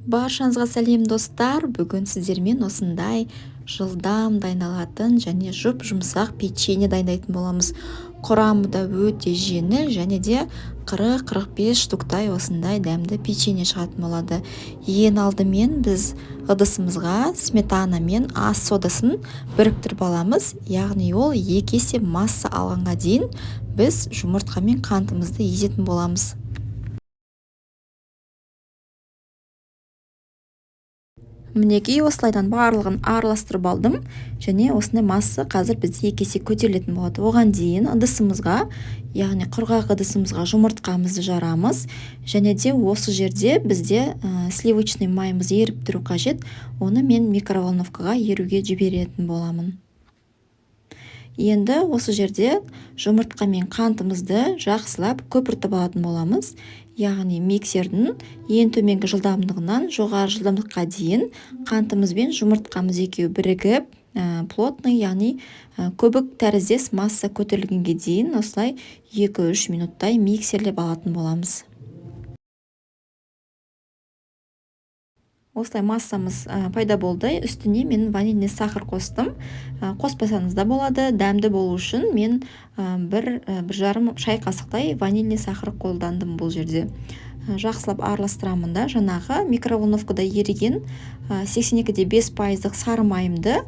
Баршаңызға сәлем достар. Бүгін сіздермен осындай жылдам дайындалатын және жұп-жұмсақ печенье дайындайтын боламыз. Құрамы да өте жеңіл және де 40-45 штуктай осындай дәмді печенье шығатын болады. Ең алдымен біз ыдысымызға сметана мен ас содасын біріктіріп аламыз. Яғни ол 2 есе масса алғанға дейін біз жұмыртқа мен қантымызды езетін боламыз. Мінекей осылайдан барлығын араластырып алдым және осындай масса қазір бізде 2 есе көтерілетін болады. Оған дейін ыдысымызға, яғни құрғақ ыдысымызға жұмыртқамызды жарамыз және де осы жерде бізде сливочный майымыз еріп тұру қажет. Оны мен микроволновкаға еруге жіберетін боламын. Енді осы жерде жұмыртқа мен қантымызды жақсылап көпіртіп алатын боламыз. Яғни миксердің ең төменгі жылдамдығынан жоғары жылдамдыққа дейін қантымыз бен жұмыртқамыз екеуі бірігіп, плотный, яғни көбік тәріздес масса көтерілгенге дейін осылай 2-3 минуттай миксерлеп алатын боламыз. Осылай массамыз пайда болды. Үстіне мен ванильный сахар қостым. Қоспасаңыз да болады. Дәмді болу үшін мен бір жарым шай қасықтай ванильный сахар қолдандым бұл жерде. Жақсылап араластырамын да жаңағы микроволновкада еріген 82,5% сары майымды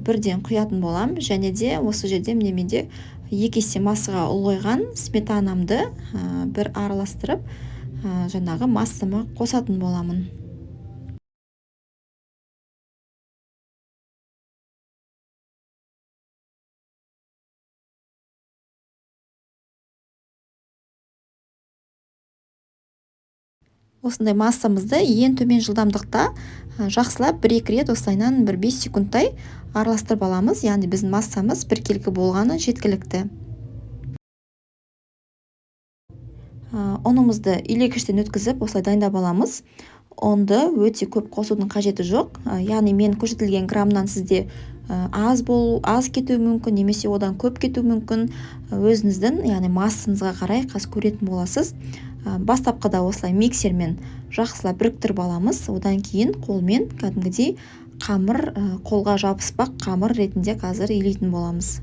бірден құятын болам. Және де осы жерде менде 2 есе массаға ұлғайған сметанамды бір араластырып жаңағы массама қосатын боламын. Осындай массамызды ең төмен жылдамдықта жақсылап 1-2 рет осылайнан 5 секундтай араластырып аламыз. Яғни біздің массамыз біркелкі болғаны жеткілікті. Ұнымызды илегіштен өткізіп осылай дайындап аламыз. Ұнды өте көп қосудың қажеті жоқ. Яғни мен көрсетілген граммнан сізде аз кетуі мүмкін, немесе одан көп кетуі мүмкін. Өзіңіздің, яғни массаңызға қарай қас көретін боласыз. Бастапқыда осылай миксермен жақсылап біріктіріп аламыз. Одан кейін қолмен кәдімгідей қамыр, қолға жабыспақ қамыр ретінде қазір илейтін боламыз.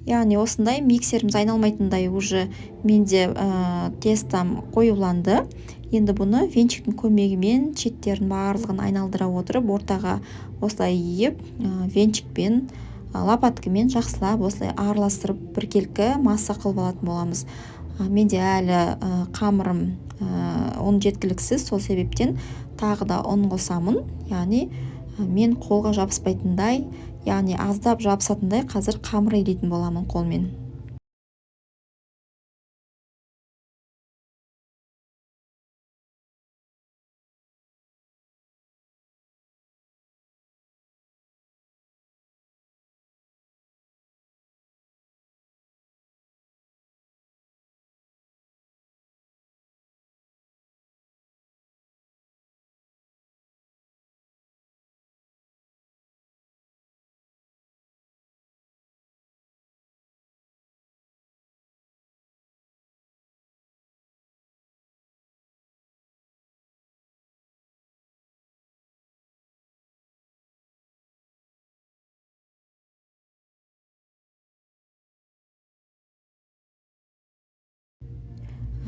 Яғни осындай миксеріміз айналмайтындай уже менде тестам қоюланды. Енді бұны венчиктің көмегімен шеттерін барлығын айналдыра отырып, ортаға осылай иіп, венчикпен, лопаткамен жақсылап осылай араластырып біркелкі масса қылып алатын боламыз. Менде әлі қамырым ұн жеткіліксіз, сол себептен тағы да ұн қосамын. Яғни мен қолға жабыспайтындай, яғни аздап жабысатындай қазір қамыр илейтін боламын қолмен.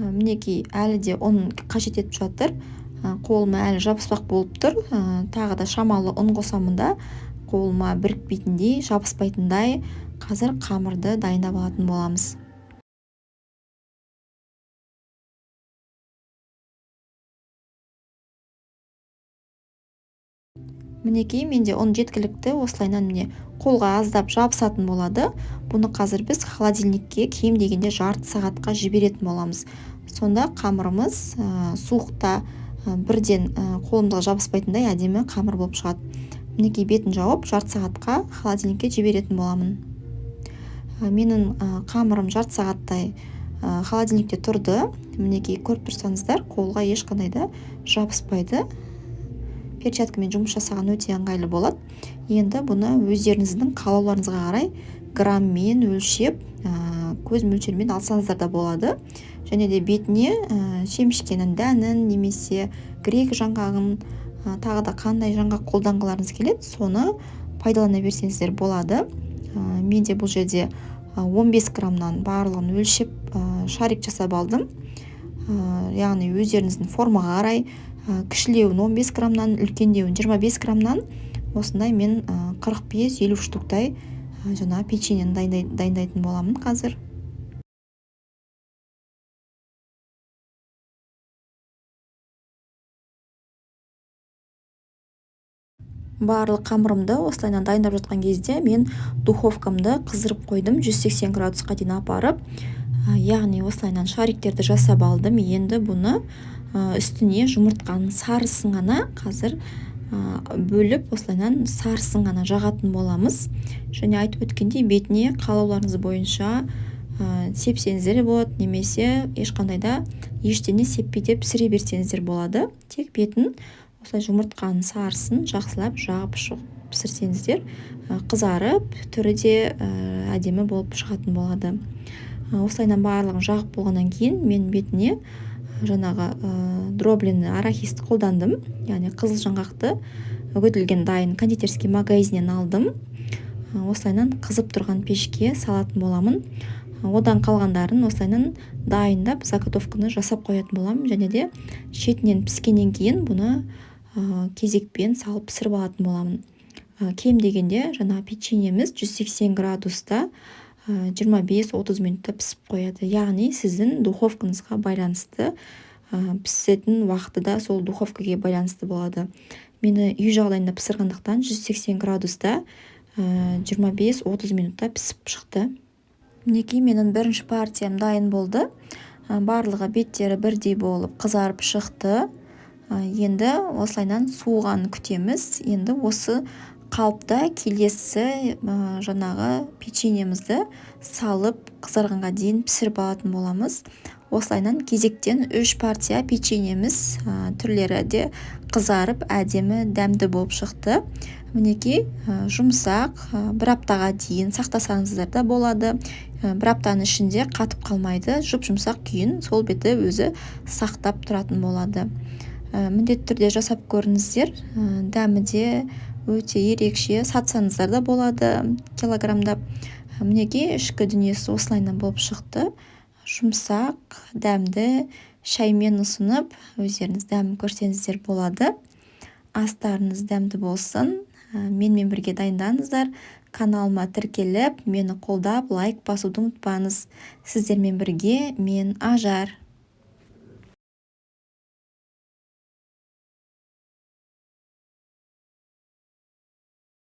Мінекей әлі де ұн қажет етіп жатыр. Қолыма әлі жабыспақ болып тұр. Тағы да шамалы ұн қосамын да қолыма бірікпейтіндей, жабыспайтындай қазір қамырды дайындап алатын боламыз. Мінекей менде ұн жеткілікті. Осылайнан міне қолға аздап жабысатын болады. Бұны қазір біз холодильникке кем дегенде жарты сағатқа жіберетін боламыз. Сонда қамырымыз суықта бірден қолымызға жабыспайтындай әдемі қамыр болып шығады. Мінекей бетін жауып жарты сағатқа холодильникке жіберетін боламын. Менің қамырым жарты сағаттай холодильникте тұрды. Мінекей көріп тұрсаңыздар, қолға ешқандай да жабыспайды. перчаткамен жұмыс жасаған өте ыңғайлы болады. Енді бұны өздеріңіздің қалауларыңызға қарай граммен өлшеп, көз мөлшермен алсаңыздар да болады. Және де бетіне шемішкенің дәнін немесе грек жаңғағын, тағы да қандай жаңғақ қолданғыларыңыз келеді, соны пайдалана берсеңіздер болады. Менде бұл жерде 15 граммнан барлығын өлшеп шарик жасап алдым. Яғни өздеріңіздің формаға қарай кішілеуін 15 граммнан, үлкендеуін 25 граммнан осындай мен 45-50 штуктай жаңа печеньені дайындайтын боламын қазір. Барлық қамырымды осылайынан дайындап жатқан кезде мен духовкамды қыздырып қойдым, 180 градусқа дейін апарып. Яғни осылайынан шариктерді жасап алдым. Енді бұны үстіне жұмыртқаның сарысын ғана қазір бөліп, осылайынан сарысын ғана жағатын боламыз. Және айтып өткендей, бетіне қалауларыңыз бойынша сепсеңіздер болады, немесе ешқандай да ештеңе сеппей деп пісіре берсеңіздер болады. Тек бетін осылай жұмыртқаның сарысын жақсылап жағып пісірсеңіздер, қызарып, түрі де әдемі болып шығатын болады. Осылайынан барлығын жағып болғаннан кейін мен бетіне жаңағы дробленый арахисті қолдандым. Яғни қызыл жаңғақты үгітілген дайын кондитерский магазиннен алдым. Осылайынан қызып тұрған пешке салатын боламын. Одан қалғандарын осылайынан дайындап заготовканы жасап қоятын боламын. Және де шетінен піскеннен кейін бұны кезекпен салып пісіріп алатын боламын. Кем дегенде жаңа печеньеміз 180 градуста 25-30 минутта пісіп қояды. Яғни сіздің духовкаңызға байланысты, пісетін уақыты да сол духовкаға байланысты болады. Мені үй жағдайында пісіргендіктен 180 градуста 25-30 минутта пісіп шықты. Мінекей менің бірінші партиям дайын болды. Барлығы беттері бірдей болып қызарып шықты. Енді осылайынан суыған күтеміз. Енді осы қалыпта келесі жаңағы печеньемізді салып қызарғанға дейін пісіріп алатын боламыз. Осылайынан кезектен 3 партия печеньеміз түрлері де қызарып әдемі дәмді болып шықты. Мінекей жұмсақ, бір аптаға дейін сақтасаңыздар да болады. Бір аптаның ішінде қатып қалмайды, жұп-жұмсақ күйін сол беті өзі сақтап тұратын болады. Міндетті түрде жасап көріңіздер. Дәмі де өте ерекше, сатсаңыздар да болады килограммдап. Мінекей ішкі дүниесі осылайынан болып шықты. Жұмсақ, дәмді, шаймен ұсынып, өздеріңіз дәмін көрсеңіздер болады. Астарыңыз дәмді болсын. Менімен бірге дайындаңыздар. Каналыма тіркеліп, мені қолдап, лайк басуды ұмытпаңыз. Сіздермен бірге мен Ажар.